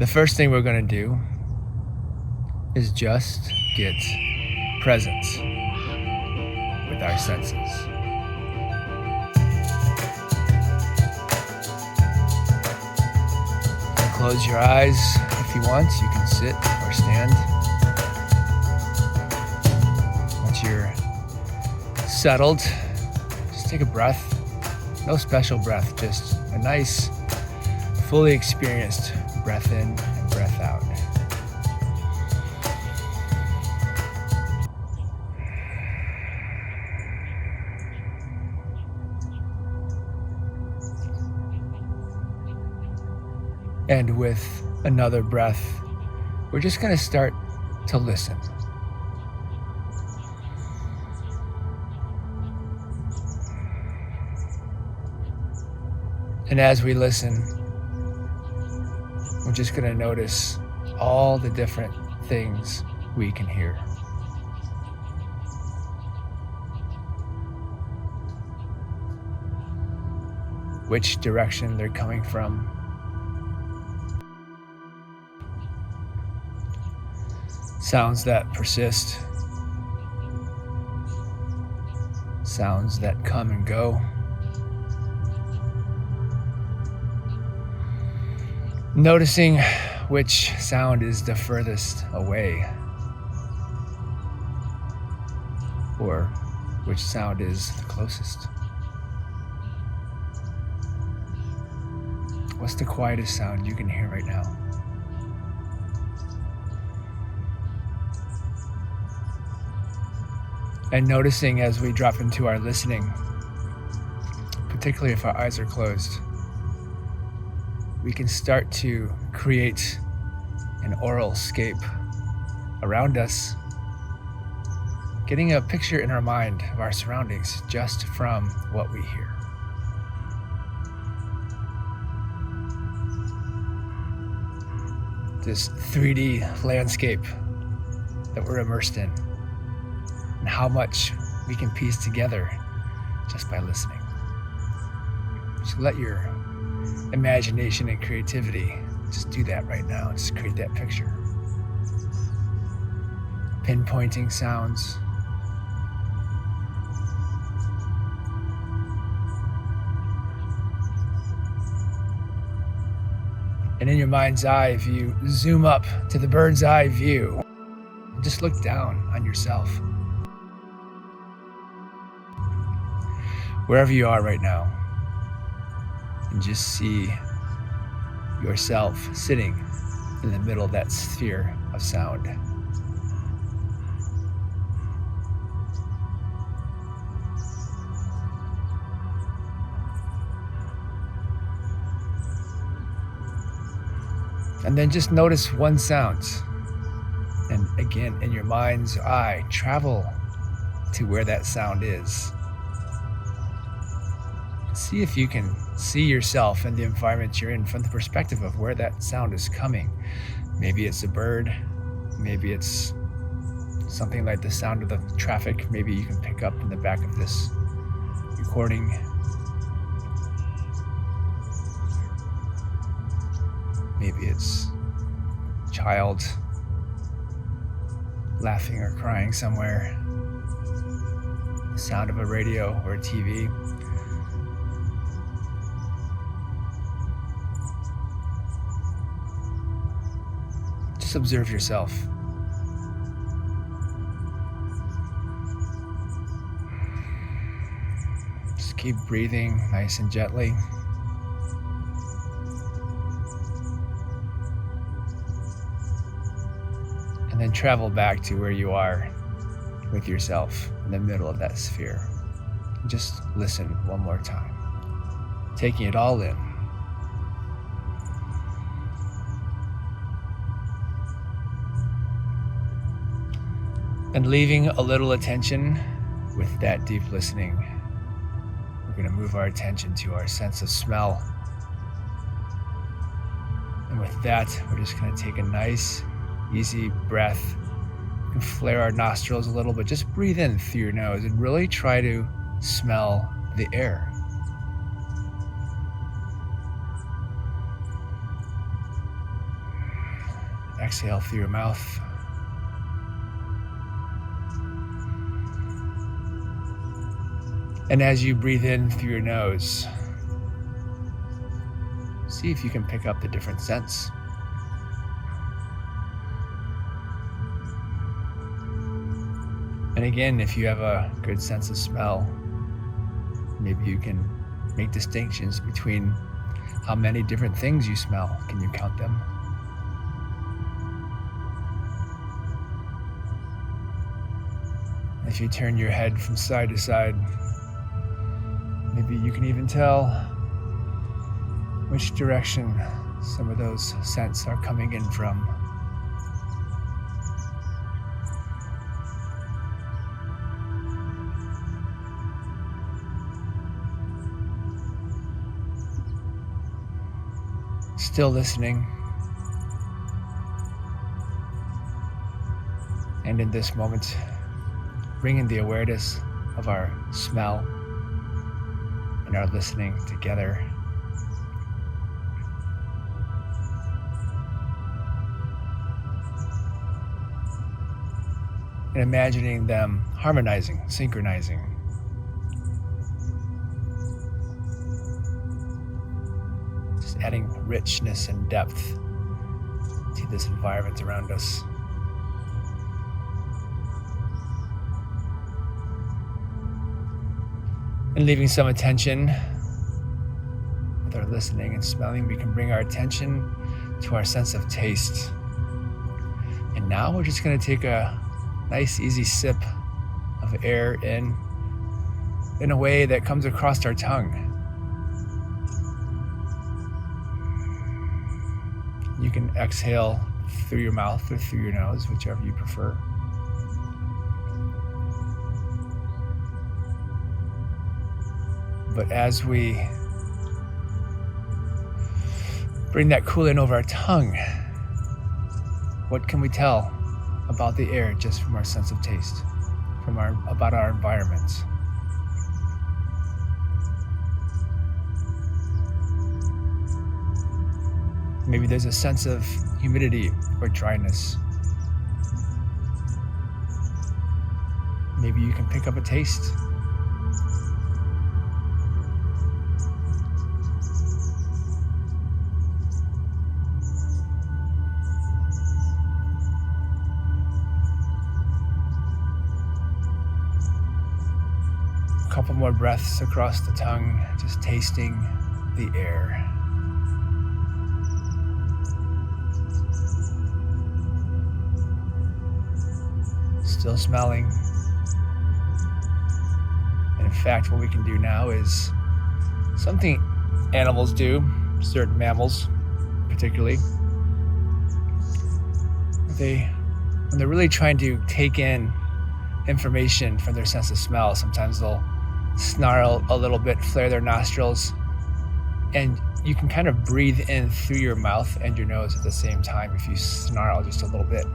The first thing we're going to do is just get present with our senses. Close your eyes if you want. You can sit or stand. Once you're settled, just take a breath. No special breath, just a nice, fully experienced breath in and breath out. And with another breath, we're just going to start to listen. And as we listen, we're just going to notice all the different things we can hear. Which direction they're coming from. Sounds that persist. Sounds that come and go. Noticing which sound is the furthest away, or which sound is the closest. What's the quietest sound you can hear right now? And noticing as we drop into our listening, particularly if our eyes are closed, we can start to create an aural scape around us, getting a picture in our mind of our surroundings just from what we hear. This 3D landscape that we're immersed in, and how much we can piece together just by listening. So let your imagination and creativity just do that right now. Just create that picture. Pinpointing sounds. And in your mind's eye, if you zoom up to the bird's eye view, just look down on yourself. Wherever you are right now, and just see yourself sitting in the middle of that sphere of sound. And then just notice one sound. And again, in your mind's eye, travel to where that sound is. See if you can see yourself and the environment you're in from the perspective of where that sound is coming. Maybe it's a bird, maybe it's something like the sound of the traffic, maybe you can pick up in the back of this recording. Maybe it's a child laughing or crying somewhere, the sound of a radio or a TV. Just observe yourself. Just keep breathing nice and gently. And then travel back to where you are with yourself in the middle of that sphere. Just listen one more time, taking it all in. And leaving a little attention with that deep listening, we're going to move our attention to our sense of smell. And with that, we're just going to take a nice, easy breath. You can flare our nostrils a little, but just breathe in through your nose and really try to smell the air. exhale through your mouth. And as you breathe in through your nose, see if you can pick up the different scents. And again, if you have a good sense of smell, maybe you can make distinctions between how many different things you smell. Can you count them? If you turn your head from side to side, maybe you can even tell which direction some of those scents are coming in from. Still listening. And in this moment, bringing the awareness of our smell and our listening together. And imagining them harmonizing, synchronizing. Just adding richness and depth to this environment around us. And leaving some attention with our listening and smelling, we can bring our attention to our sense of taste. And now we're just going to take a nice, easy sip of air in a way that comes across our tongue. You can exhale through your mouth or through your nose, whichever you prefer. But as we bring that cooling over our tongue, what can we tell about the air just from our sense of taste, about our environment? Maybe there's a sense of humidity or dryness. Maybe you can pick up a taste. A couple more breaths across the tongue, just tasting the air. Still smelling. And in fact, what we can do now is something animals do, certain mammals particularly. When they're really trying to take in information from their sense of smell, sometimes they'll snarl a little bit, flare their nostrils, and you can kind of breathe in through your mouth and your nose at the same time if you snarl just a little bit.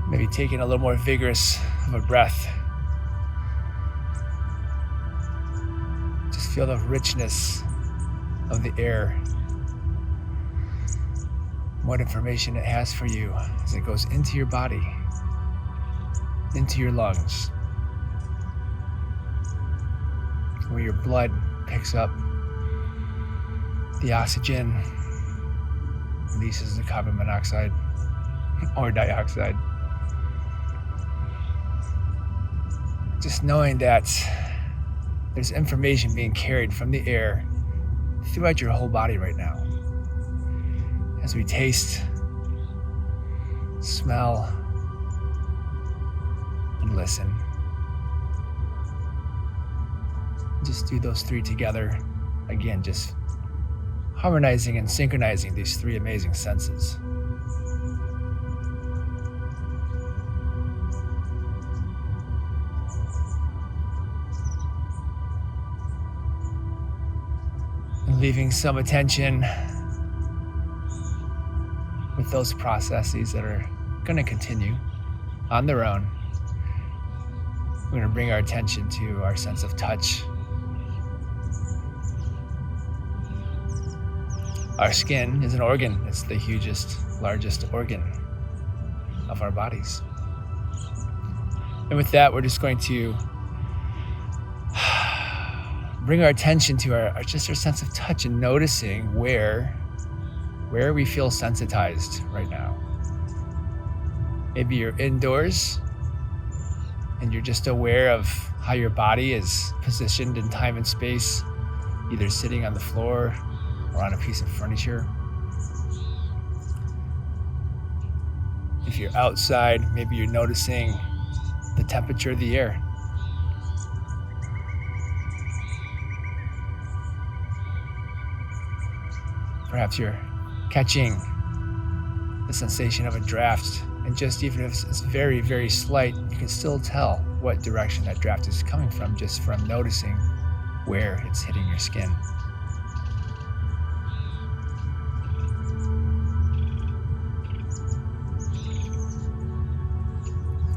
Maybe taking a little more vigorous of a breath. Just feel the richness of the air. What information it has for you as it goes into your body, into your lungs, where your blood picks up the oxygen, releases the carbon monoxide or dioxide. Just knowing that there's information being carried from the air throughout your whole body right now. As we taste, smell, and listen. Just do those three together. Again, just harmonizing and synchronizing these three amazing senses. And leaving some attention with those processes that are going to continue on their own. We're going to bring our attention to our sense of touch. Our skin is an organ. It's the largest organ of our bodies. And with that, we're just going to bring our attention to our sense of touch and noticing where we feel sensitized right now. Maybe you're indoors and you're just aware of how your body is positioned in time and space, either sitting on the floor or on a piece of furniture. If you're outside, maybe you're noticing the temperature of the air. Perhaps you're catching the sensation of a draft, and just even if it's very, very slight, you can still tell what direction that draft is coming from just from noticing where it's hitting your skin.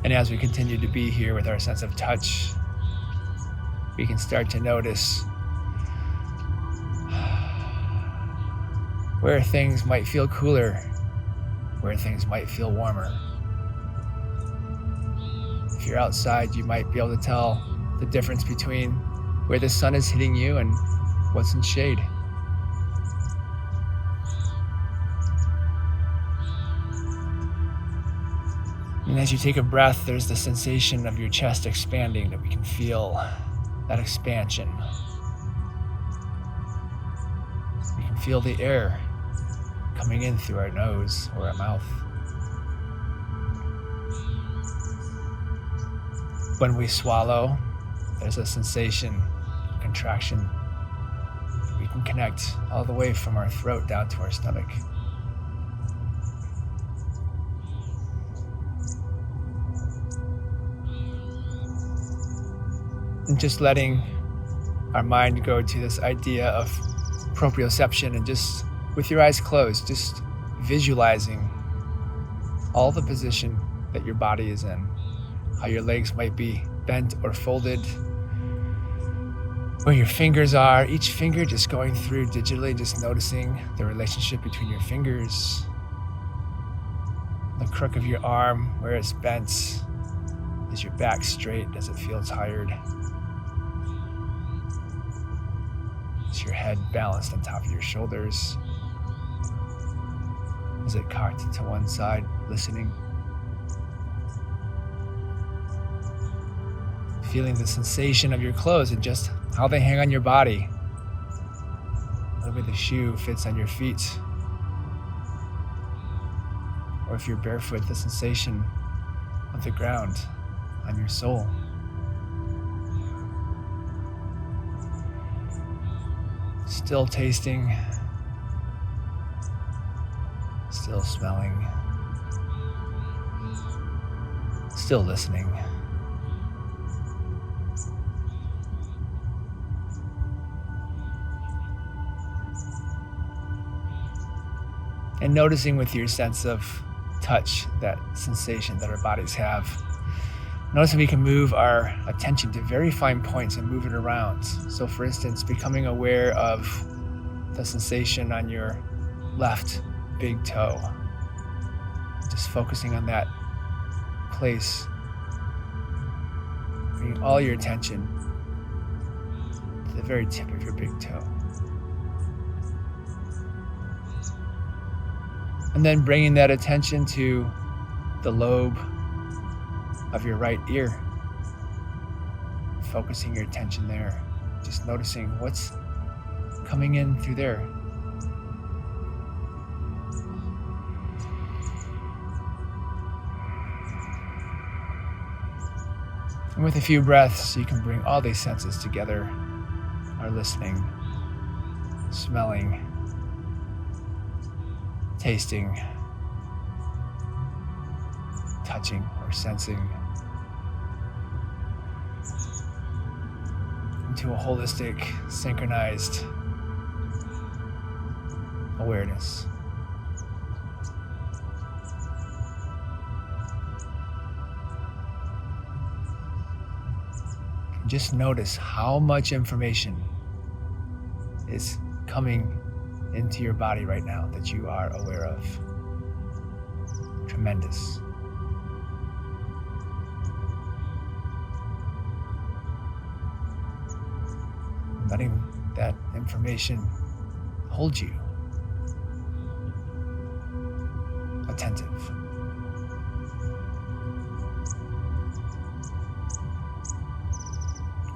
And as we continue to be here with our sense of touch, we can start to notice where things might feel cooler, where things might feel warmer. If you're outside, you might be able to tell the difference between where the sun is hitting you and what's in shade. And as you take a breath, there's the sensation of your chest expanding, that we can feel that expansion. We can feel the air coming in through our nose or our mouth. When we swallow, there's a sensation, a contraction. We can connect all the way from our throat down to our stomach. And just letting our mind go to this idea of proprioception, and just with your eyes closed, just visualizing all the position that your body is in, how your legs might be bent or folded, where your fingers are, each finger just going through digitally, just noticing the relationship between your fingers, the crook of your arm, where it's bent. Is your back straight? Does it feel tired? Is your head balanced on top of your shoulders? Is it cocked to one side, listening? Feeling the sensation of your clothes and just how they hang on your body. The way the shoe fits on your feet. Or if you're barefoot, the sensation of the ground on your sole. Still tasting, still smelling, still listening. And noticing with your sense of touch, that sensation that our bodies have. Noticing we can move our attention to very fine points and move it around. So for instance, becoming aware of the sensation on your left big toe. Just focusing on that place. Bringing all your attention to the very tip of your big toe. And then bringing that attention to the lobe of your right ear. Focusing your attention there. Just noticing what's coming in through there. And with a few breaths, you can bring all these senses together. Our listening, smelling, tasting, touching or sensing, into a holistic, synchronized awareness. Just notice how much information is coming into your body right now that you are aware of. Tremendous. Letting that information hold you attentive.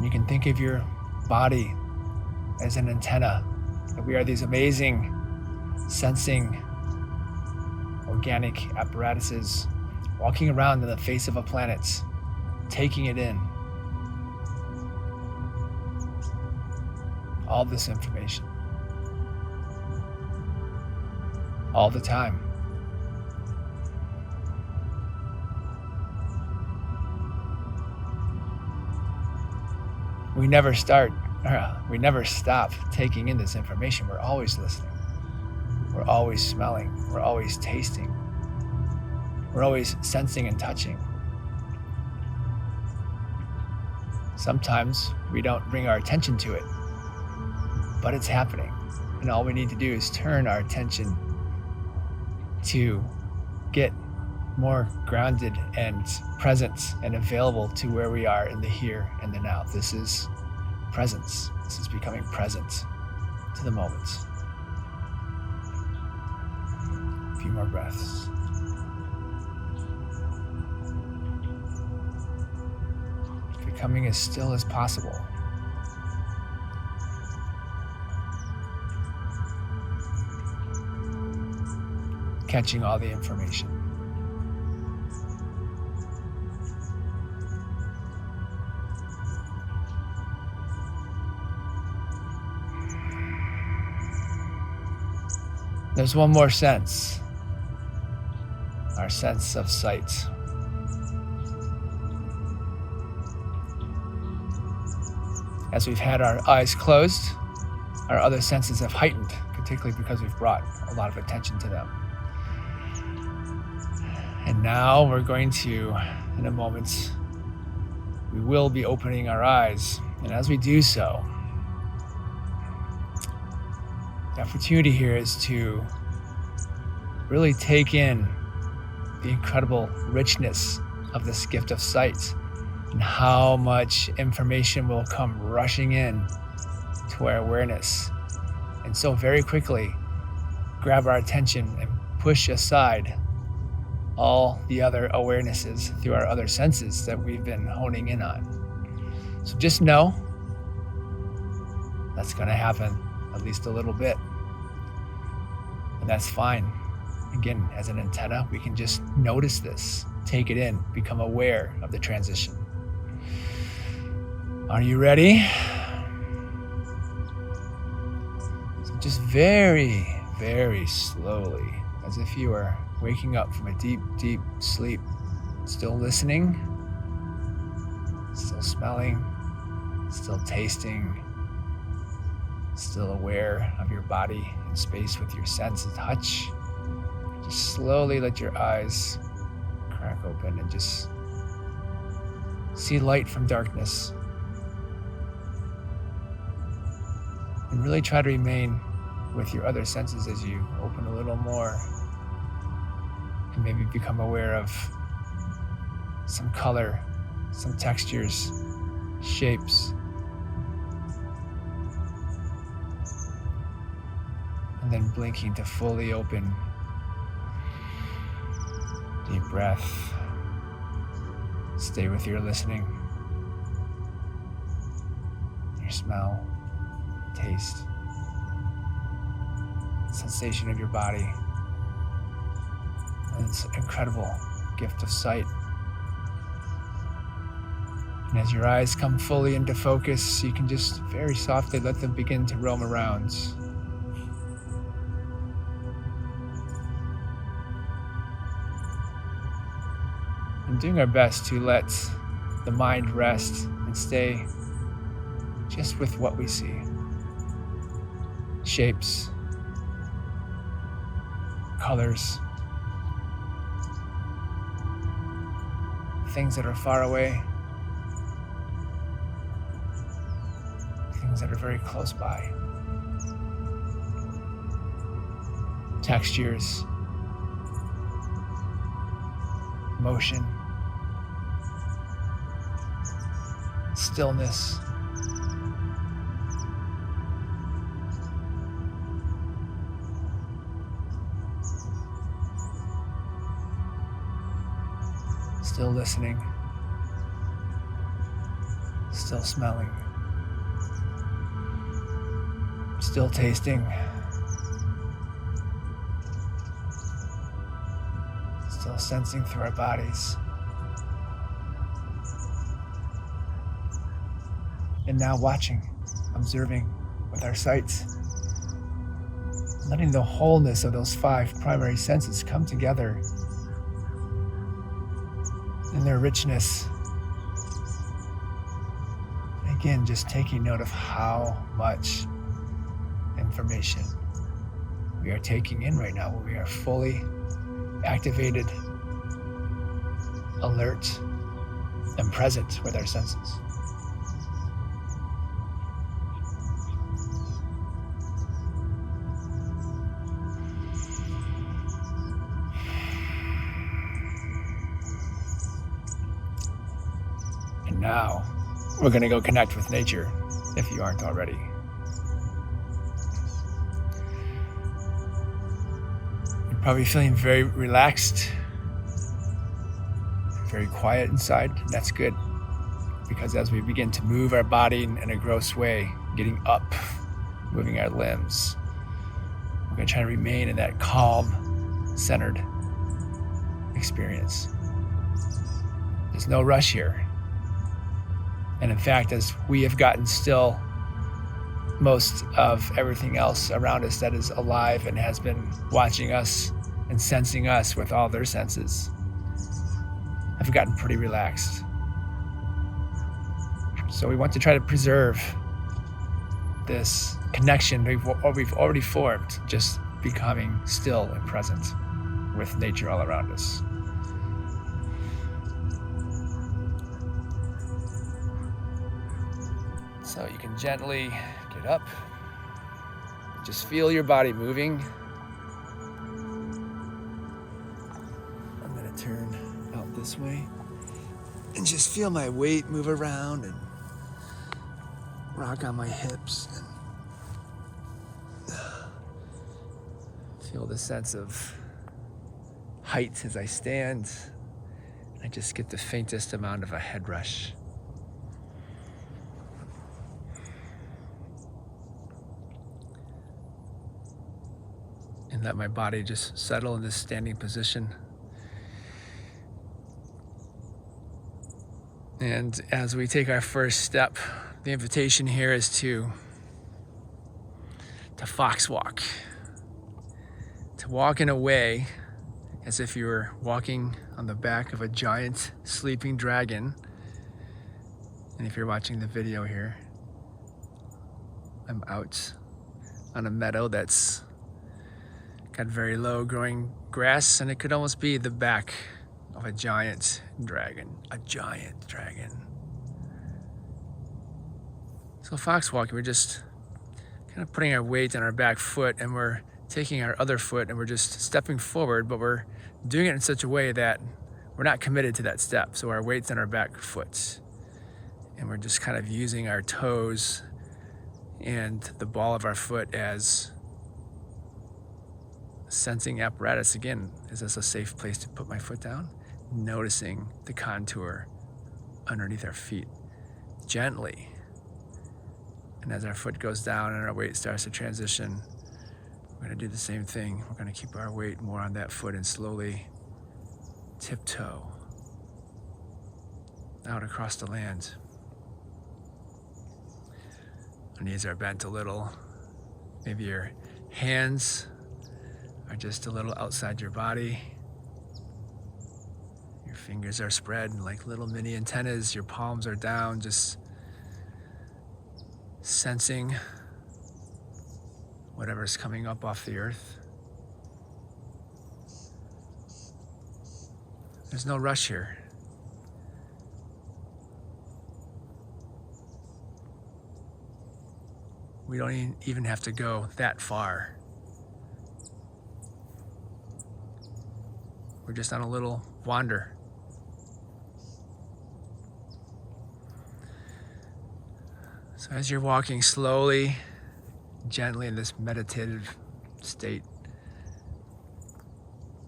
You can think of your body as an antenna, that we are these amazing sensing organic apparatuses walking around in the face of a planet, taking it in. All this information. All the time. We never stop taking in this information. We're always listening. We're always smelling. We're always tasting. We're always sensing and touching. Sometimes we don't bring our attention to it, but it's happening. And all we need to do is turn our attention to get more grounded and present and available to where we are in the here and the now. This is presence. This is becoming present to the moment. A few more breaths. Becoming as still as possible. Catching all the information. There's one more sense, our sense of sight. As we've had our eyes closed, our other senses have heightened, particularly because we've brought a lot of attention to them. And now we're going to, in a moment, we will be opening our eyes. And as we do so, the opportunity here is to really take in the incredible richness of this gift of sight and how much information will come rushing in to our awareness. And so very quickly grab our attention and push aside all the other awarenesses through our other senses that we've been honing in on. So just know that's going to happen at least a little bit. And that's fine. Again, as an antenna, we can just notice this, take it in, become aware of the transition. Are you ready? So just very, very slowly, as if you are waking up from a deep, deep sleep, still listening, still smelling, still tasting, still aware of your body and space with your sense of touch. Just slowly let your eyes crack open and just see light from darkness. And really try to remain with your other senses as you open a little more. And maybe become aware of some color, some textures, shapes. And then blinking to fully open. Deep breath. Stay with your listening, your smell, taste, sensation of your body, and this incredible gift of sight. And as your eyes come fully into focus, you can just very softly let them begin to roam around. And doing our best to let the mind rest and stay just with what we see. Shapes, colors, things that are far away, things that are very close by. textures, motion, stillness. Still listening, still smelling, still tasting, still sensing through our bodies. And now watching, observing with our sights, letting the wholeness of those 5 primary senses come together in their richness. Again, just taking note of how much information we are taking in right now when we are fully activated, alert, and present with our senses. And now we're going to go connect with nature if you aren't already. You're probably feeling very relaxed, very quiet inside. That's good, because as we begin to move our body in a gross way, getting up, moving our limbs, we're going to try to remain in that calm, centered experience. There's no rush here. And in fact, as we have gotten still, most of everything else around us that is alive and has been watching us and sensing us with all their senses have gotten pretty relaxed. So we want to try to preserve this connection we've already formed, just becoming still and present with nature all around us. So you can gently get up, just feel your body moving. I'm gonna turn out this way and just feel my weight move around and rock on my hips and feel the sense of height as I stand. I just get the faintest amount of a head rush. And let my body just settle in this standing position. And as we take our first step, the invitation here is to fox walk. To walk in a way as if you were walking on the back of a giant sleeping dragon. And if you're watching the video here, I'm out on a meadow that's got very low growing grass, and it could almost be the back of a giant dragon. A giant dragon. So fox walking, we're just kind of putting our weight on our back foot, and we're taking our other foot and we're just stepping forward, but we're doing it in such a way that we're not committed to that step. So our weight's on our back foot, and we're just kind of using our toes and the ball of our foot as sensing apparatus. Again, is this a safe place to put my foot down? Noticing the contour underneath our feet gently. And as our foot goes down and our weight starts to transition, we're going to do the same thing. We're going to keep our weight more on that foot and slowly tiptoe out across the land. Our knees are bent a little. Maybe your hands are just a little outside your body. Your fingers are spread like little mini antennas. Your palms are down, just sensing whatever's coming up off the earth. There's no rush here. We don't even have to go that far. We're just on a little wander. So as you're walking slowly, gently in this meditative state,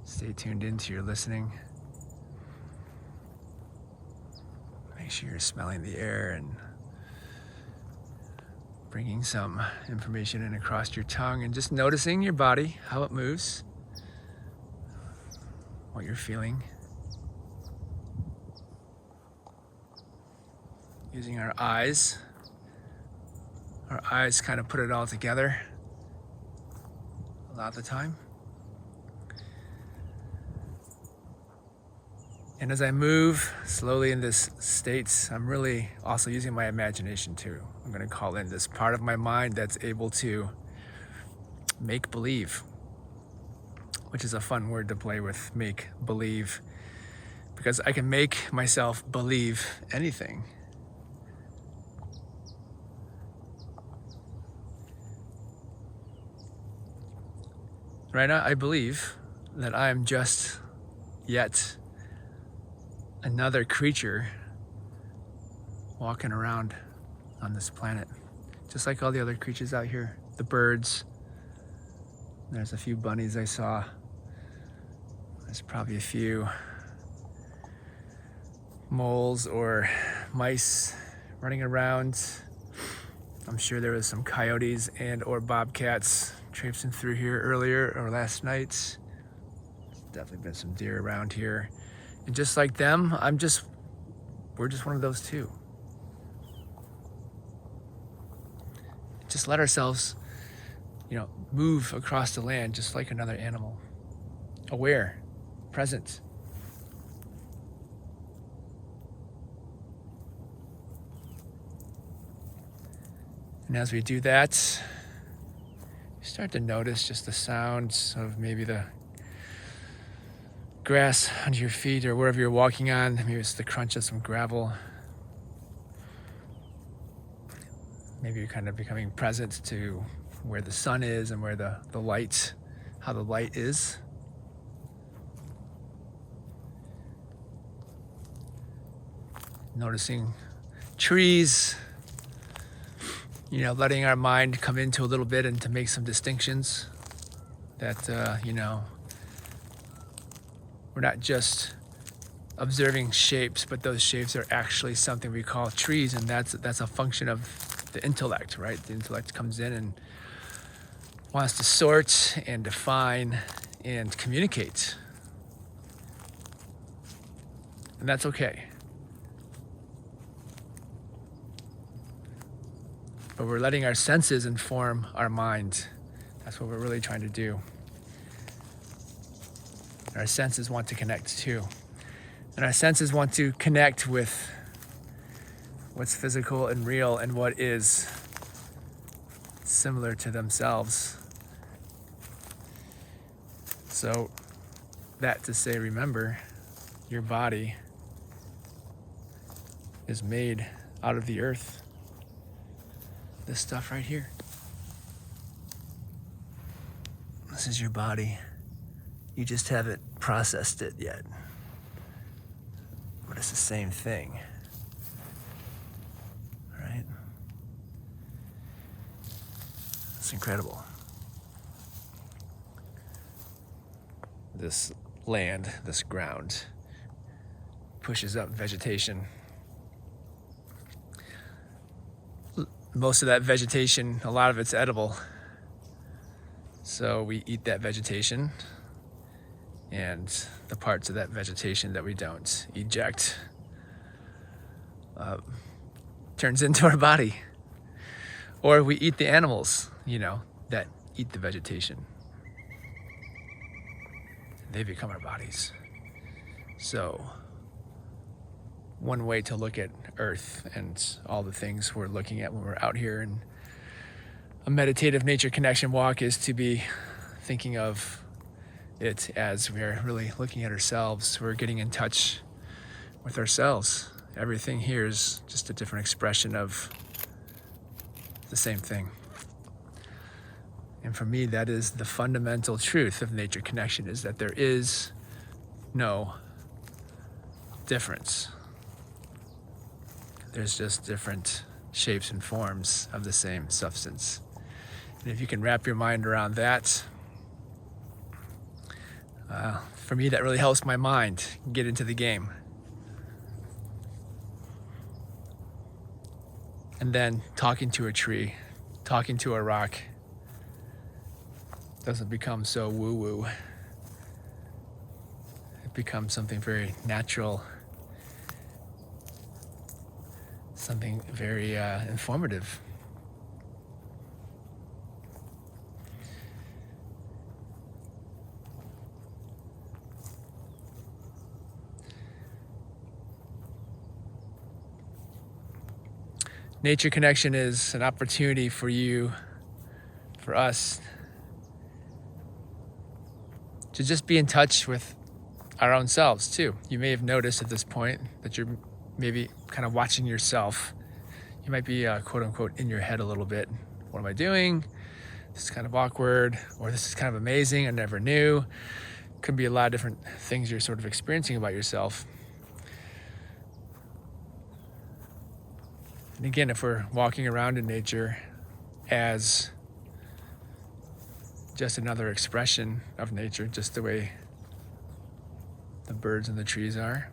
stay tuned into your listening. Make sure you're smelling the air and bringing some information in across your tongue and just noticing your body, how it moves, what you're feeling. Using our eyes kind of put it all together a lot of the time. And as I move slowly in this state, I'm really also using my imagination too. I'm going to call in this part of my mind that's able to make believe, which is a fun word to play with, make believe, because I can make myself believe anything. Right now, I believe that I am just yet another creature walking around on this planet, just like all the other creatures out here. The birds, there's a few bunnies I saw. There's probably a few moles or mice running around. I'm sure there was some coyotes and or bobcats traipsing through here earlier or last night. There's definitely been some deer around here. And just like them, we're just one of those too. Just let ourselves, move across the land just like another animal. Aware, present. And as we do that, you start to notice just the sounds of maybe the grass under your feet or wherever you're walking on. Maybe it's the crunch of some gravel. Maybe you're kind of becoming present to where the sun is and where the light, how the light is. Noticing trees, letting our mind come into a little bit and to make some distinctions that, we're not just observing shapes, but those shapes are actually something we call trees, and that's a function of the intellect, right? The intellect comes in and wants to sort and define and communicate. And that's okay. But we're letting our senses inform our mind. That's what we're really trying to do. Our senses want to connect too. And our senses want to connect with what's physical and real and what is similar to themselves. So that to say, remember, your body is made out of the earth. This stuff right here. This is your body. You just haven't processed it yet. But it's the same thing. Right? It's incredible. This land, this ground, pushes up vegetation. Most of that vegetation, a lot of it's edible. So we eat that vegetation, and the parts of that vegetation that we don't eject turns into our body. Or we eat the animals, that eat the vegetation. They become our bodies. So one way to look at Earth and all the things we're looking at when we're out here in a meditative nature connection walk is to be thinking of it as we're really looking at ourselves. We're getting in touch with ourselves. Everything here is just a different expression of the same thing. And for me, that is the fundamental truth of nature connection, is that there is no difference. There's just different shapes and forms of the same substance. And if you can wrap your mind around that, for me, that really helps my mind get into the game. And then talking to a tree, talking to a rock, doesn't become so woo-woo. It becomes something very natural, something very informative. Nature connection is an opportunity for you, for us, to just be in touch with our own selves too. You may have noticed at this point that you're maybe kind of watching yourself. You might be quote unquote in your head a little bit. What am I doing? This is kind of awkward, or this is kind of amazing, I never knew. Could be a lot of different things you're sort of experiencing about yourself. And again, if we're walking around in nature as just another expression of nature, just the way the birds and the trees are,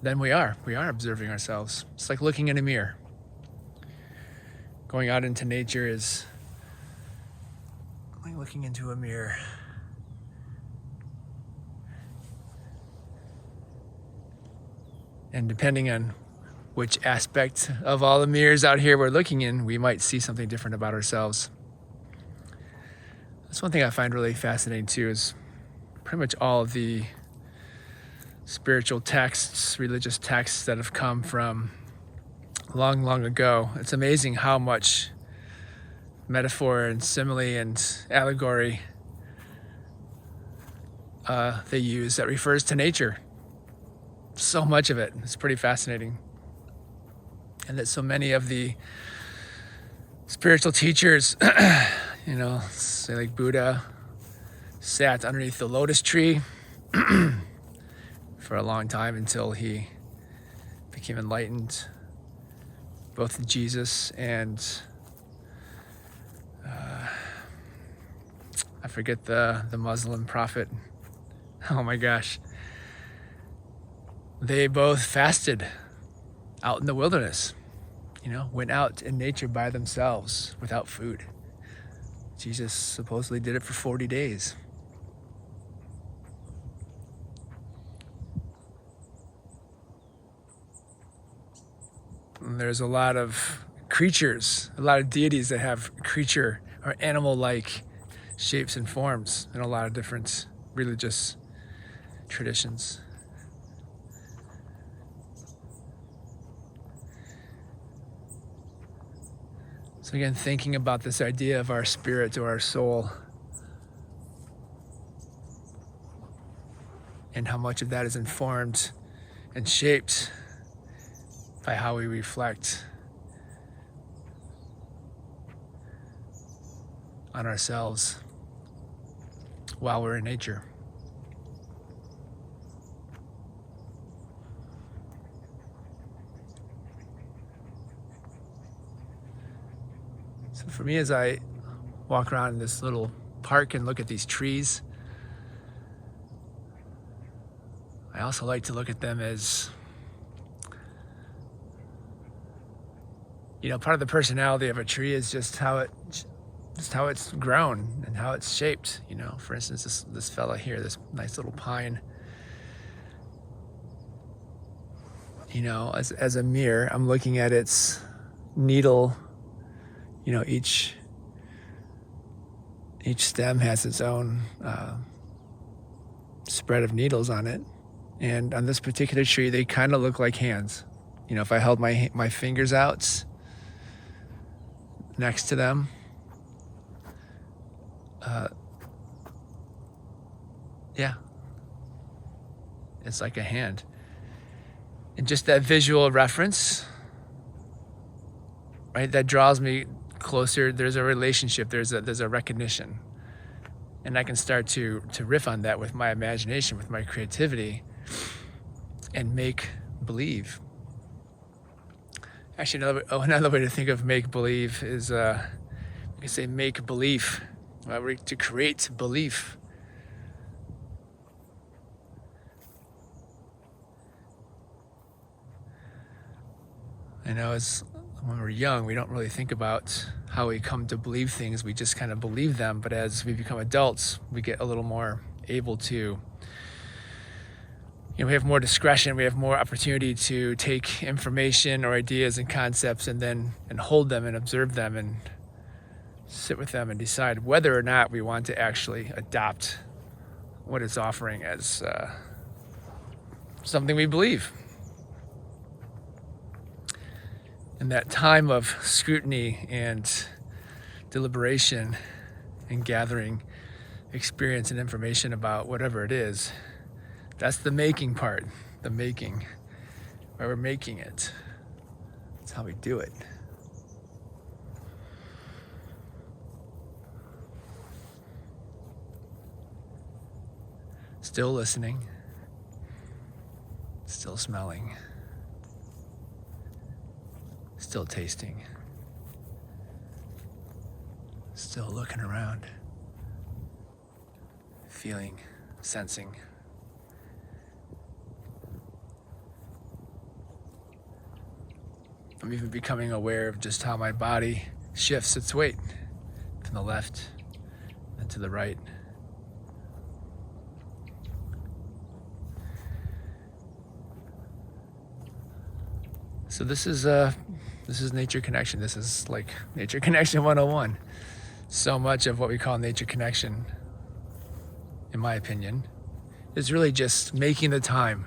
then we are observing ourselves. It's like looking in a mirror. Going out into nature is like looking into a mirror. And depending on which aspect of all the mirrors out here we're looking in, we might see something different about ourselves. That's one thing I find really fascinating too, is pretty much all of the spiritual texts, religious texts that have come from long, long ago. It's amazing how much metaphor and simile and allegory they use that refers to nature. So much of it. It's pretty fascinating. And that so many of the spiritual teachers, say like Buddha, sat underneath the lotus tree for a long time until he became enlightened. Both Jesus and I forget the Muslim prophet. Oh my gosh. They both fasted out in the wilderness, went out in nature by themselves without food. Jesus supposedly did it for 40 days. And there's a lot of creatures, a lot of deities that have creature or animal-like shapes and forms in a lot of different religious traditions. So again, thinking about this idea of our spirit or our soul, and how much of that is informed and shaped by how we reflect on ourselves while we're in nature. So for me, as I walk around in this little park and look at these trees, I also like to look at them as, part of the personality of a tree is just how it's grown and how it's shaped. For instance, this fella here, this nice little pine, as a mirror, I'm looking at its needle. Each stem has its own spread of needles on it. And on this particular tree, they kind of look like hands. If I held my fingers out next to them, it's like a hand. And just that visual reference, right, that draws me closer. There's a relationship, there's a recognition. And I can start to riff on that with my imagination, with my creativity, and make believe. Actually, another way to think of make believe is, you can say make belief, to create belief. I know when we're young, we don't really think about how we come to believe things. We just kind of believe them. But as we become adults, we get a little more able to, we have more discretion. We have more opportunity to take information or ideas and concepts and hold them and observe them and sit with them and decide whether or not we want to actually adopt what it's offering as something we believe. And that time of scrutiny and deliberation and gathering experience and information about whatever it is, that's the making part, the making, where we're making it. That's how we do it. Still listening, still smelling, still tasting, still looking around, feeling, sensing. I'm even becoming aware of just how my body shifts its weight from the left and to the right. So this is nature connection. This is like nature connection 101. So much of what we call nature connection, in my opinion, is really just making the time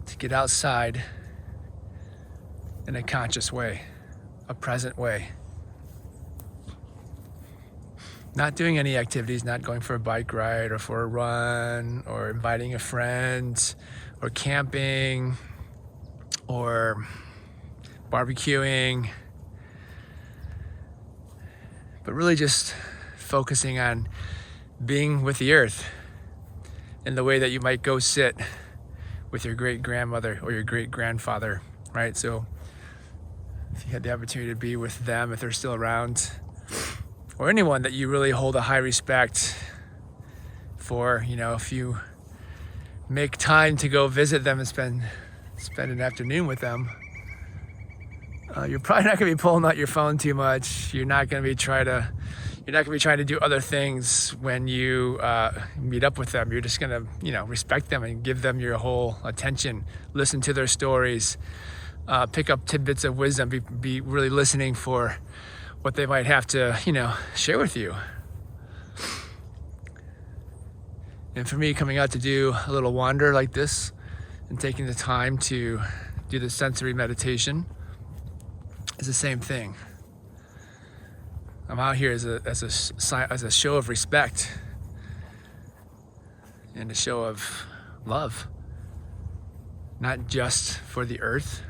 to get outside in a conscious way, a present way. Not doing any activities, not going for a bike ride or for a run or inviting a friend or camping or barbecuing, but really just focusing on being with the earth in the way that you might go sit with your great-grandmother or your great-grandfather, right? So if you had the opportunity to be with them, if they're still around, or anyone that you really hold a high respect for, if you make time to go visit them and spend an afternoon with them, you're probably not going to be pulling out your phone too much. You're not going to be trying to do other things when you meet up with them. You're just going to, respect them and give them your whole attention, listen to their stories, pick up tidbits of wisdom, be really listening for what they might have to, share with you. And for me, coming out to do a little wander like this and taking the time to do the sensory meditation is the same thing. I'm out here as a show of respect and a show of love, not just for the earth,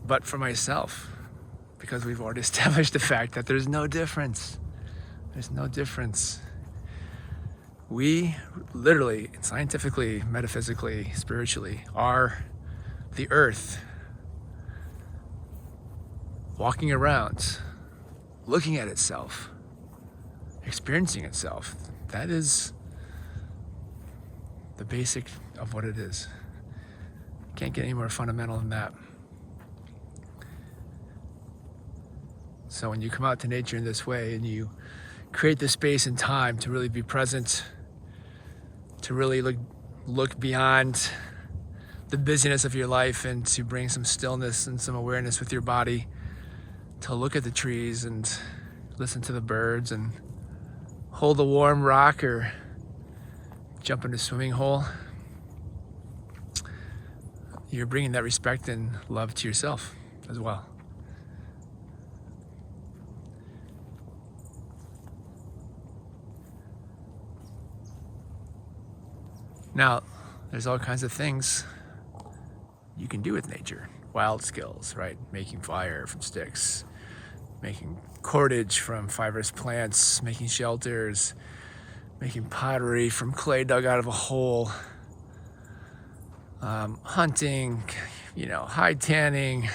but for myself, because we've already established the fact that there's no difference. There's no difference. We literally, scientifically, metaphysically, spiritually, are the earth, walking around, looking at itself, experiencing itself. That is the basic of what it is. Can't get any more fundamental than that. So when you come out to nature in this way and you create the space and time to really be present, to really look beyond the busyness of your life and to bring some stillness and some awareness with your body, to look at the trees and listen to the birds and hold a warm rock or jump in a swimming hole, you're bringing that respect and love to yourself as well. Now, there's all kinds of things you can do with nature. Wild skills, right? Making fire from sticks, making cordage from fibrous plants, making shelters, making pottery from clay dug out of a hole, hunting, hide tanning,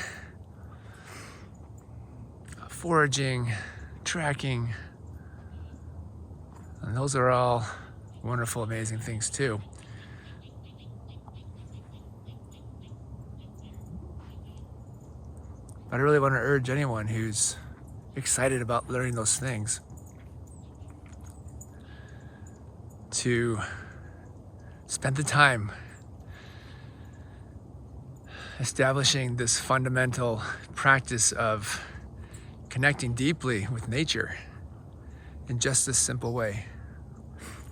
foraging, tracking. And those are all wonderful, amazing things too. But I really want to urge anyone who's excited about learning those things to spend the time establishing this fundamental practice of connecting deeply with nature in just this simple way.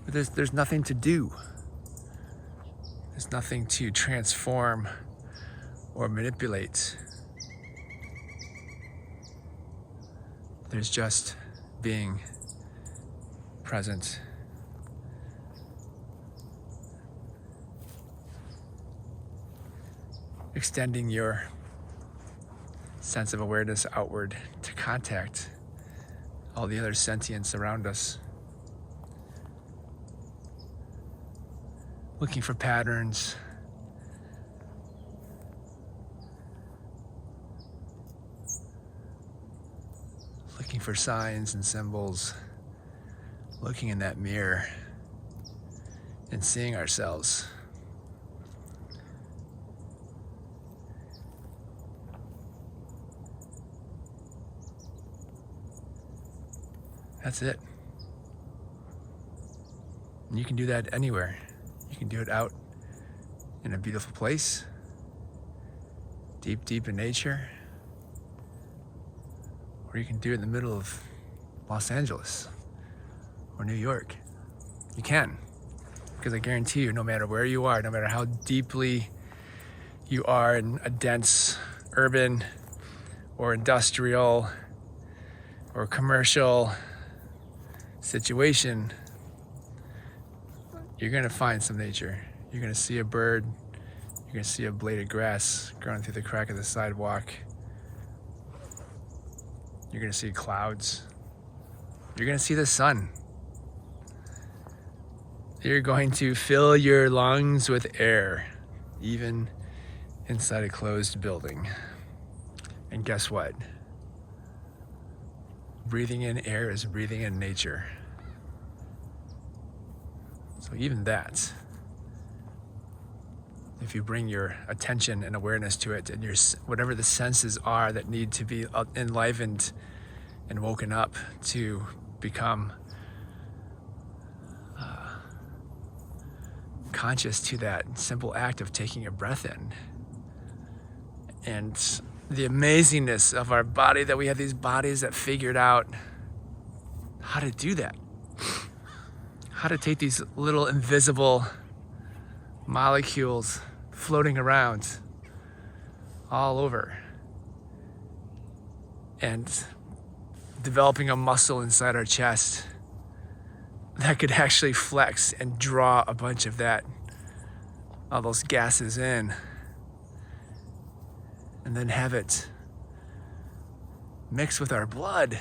There's nothing to do. There's nothing to transform or manipulate. There's just being present. Extending your sense of awareness outward to contact all the other sentience around us. Looking for patterns. Looking for signs and symbols. Looking in that mirror and seeing ourselves. That's it. And you can do that anywhere. You can do it out in a beautiful place, deep in nature, or you can do it in the middle of Los Angeles or New York. You can, because I guarantee you, no matter where you are, no matter how deeply you are in a dense urban or industrial or commercial situation, you're gonna find some nature. You're gonna see a bird, you're gonna see a blade of grass growing through the crack of the sidewalk. You're gonna see clouds. You're gonna see the sun. You're going to fill your lungs with air, even inside a closed building. And guess what? Breathing in air is breathing in nature. So even that, if you bring your attention and awareness to it, and your whatever the senses are that need to be enlivened and woken up to become conscious to that simple act of taking a breath in, and the amazingness of our body, that we have these bodies that figured out how to do that. How to take these little invisible molecules floating around all over and developing a muscle inside our chest that could actually flex and draw a bunch of all those gases in, and then have it mix with our blood,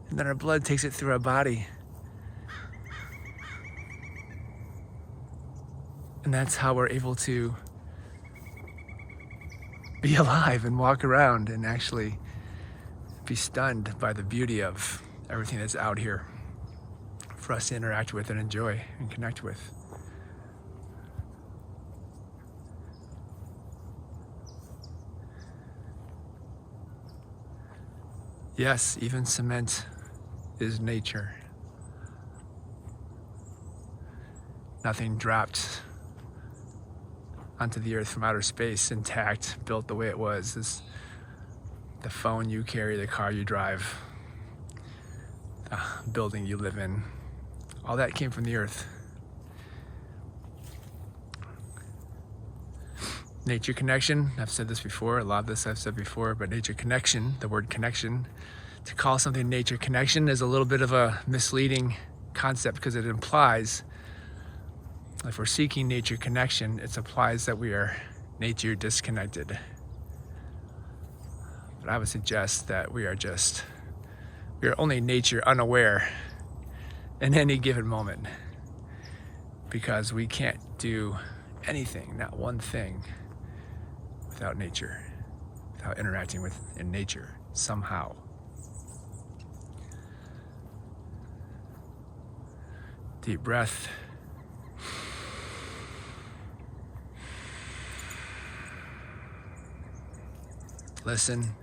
and then our blood takes it through our body. And that's how we're able to be alive and walk around and actually be stunned by the beauty of everything that's out here for us to interact with and enjoy and connect with. Yes, even cement is nature. Nothing dropped onto the earth from outer space intact, built the way it was. The phone you carry, the car you drive, the building you live in, all that came from the earth. Nature connection, I've said this before, a lot of this I've said before, but nature connection, the word connection, to call something nature connection is a little bit of a misleading concept, because it implies, if we're seeking nature connection, it implies that we are nature disconnected. But I would suggest that we are just You're only nature unaware in any given moment, because we can't do anything, not one thing, without nature, without interacting with in nature somehow. Deep breath. Listen,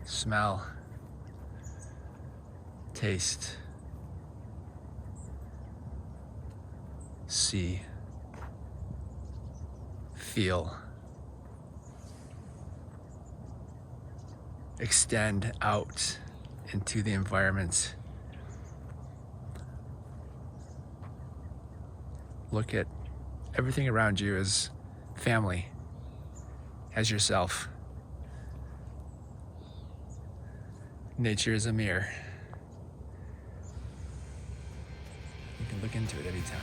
smell, taste, see, feel, extend out into the environment. Look at everything around you as family, as yourself. Nature is a mirror. You can look into it anytime.